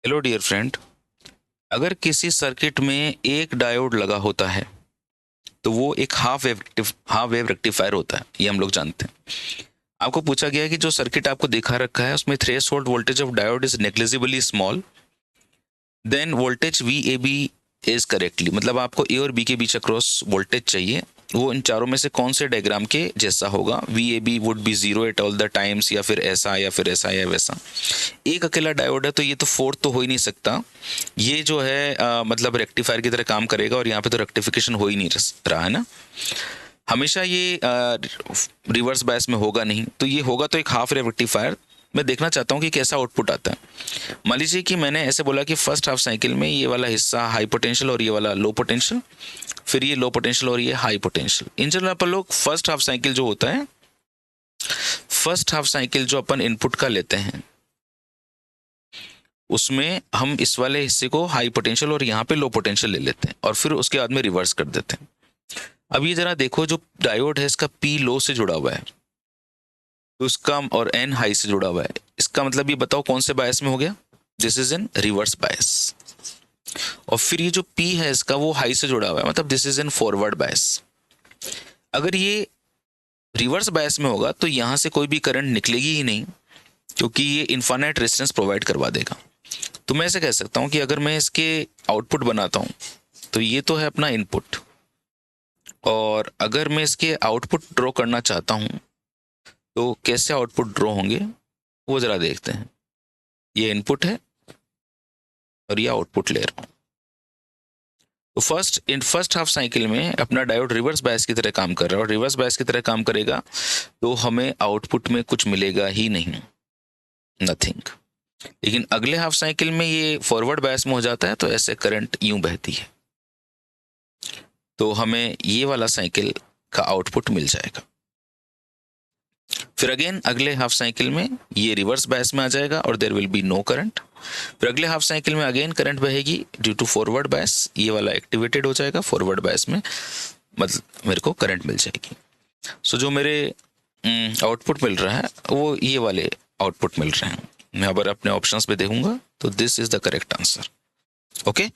Hello dear friend. अगर किसी circuit में एक डायोड लगा होता है तो वो एक हाफ वेव रेक्टिफायर होता है, ये हम लोग जानते हैं। आपको पूछा गया है कि जो सर्किट आपको दिखा रखा है उसमें threshold voltage of diode is negligibly small, then voltage V A B is correctly, मतलब आपको ए और बी के बीच अक्रॉस वोल्टेज चाहिए। वो इन चारों में से कौन से डायग्राम के जैसा होगा? V A B would be zero at all the times, या फिर ऐसा या फिर ऐसा या वैसा। एक अकेला डायोड है तो ये तो फोर्थ तो हो ही नहीं सकता। ये जो है मतलब रेक्टिफायर की तरह काम करेगा, और यहाँ पे तो रेक्टिफिकेशन हो ही नहीं रहा है ना। हमेशा ये रिवर्स बायस में होगा नहीं, तो ये होगा तो एक हाफ वेव रेक्टिफायर। मैं देखना चाहता हूँ कि कैसा आउटपुट आता है। मान लीजिए कि मैंने ऐसे बोला कि फर्स्ट हाफ साइकिल में ये वाला हिस्सा हाई पोटेंशियल और ये वाला लो पोटेंशियल, फिर ये लो पोटेंशियल और ये हाई पोटेंशियल। इन जनरल अपन लोग फर्स्ट हाफ साइकिल जो होता है, फर्स्ट हाफ साइकिल जो अपन इनपुट का लेते हैं उसमें हम इस वाले हिस्से को हाई पोटेंशियल और यहाँ पे लो पोटेंशियल ले लेते हैं, और फिर उसके बाद में रिवर्स कर देते हैं। अब ये जरा देखो, जो डायोड है इसका पी लो से जुड़ा हुआ है, तो इसका और एन हाई से जुड़ा हुआ है। इसका मतलब ये बताओ कौन से बायस में हो गया? This is in reverse bias. और फिर ये जो पी है इसका वो हाई से जुड़ा हुआ है, मतलब this is in forward bias. अगर ये रिवर्स बायस में होगा तो यहाँ से कोई भी करंट निकलेगी ही नहीं, क्योंकि ये इन्फानाइट रेजिस्टेंस प्रोवाइड करवा देगा। तो मैं ऐसे कह सकता हूँ कि अगर मैं इसके आउटपुट बनाता हूँ तो ये तो है अपना इनपुट, और अगर मैं इसके आउटपुट ड्रॉ करना चाहता हूँ तो कैसे आउटपुट ड्रॉ होंगे वो ज़रा देखते हैं। ये इनपुट है और ये आउटपुट ले रहा हूँ। तो फर्स्ट हाफ साइकिल में अपना डायोड रिवर्स बायस की तरह काम कर रहा है, और रिवर्स बायस की तरह काम करेगा तो हमें आउटपुट में कुछ मिलेगा ही नहीं, नथिंग। लेकिन अगले हाफ साइकिल में ये फॉरवर्ड बायस में हो जाता है, तो ऐसे करंट यूं बहती है, तो हमें ये वाला साइकिल का आउटपुट मिल जाएगा। फिर अगेन अगले हाफ साइकिल में ये रिवर्स बायस में आ जाएगा और there will be no current. फिर अगले हाफ साइकिल में अगेन करंट बहेगी ड्यू टू फॉरवर्ड बायस, ये वाला एक्टिवेटेड हो जाएगा फॉरवर्ड बायस में, मतलब मेरे को करंट मिल जाएगी। सो जो मेरे आउटपुट मिल रहा है वो ये वाले आउटपुट मिल रहे हैं। मैं अगर अपने ऑप्शंस पे देखूंगा तो this is the correct answer. Okay.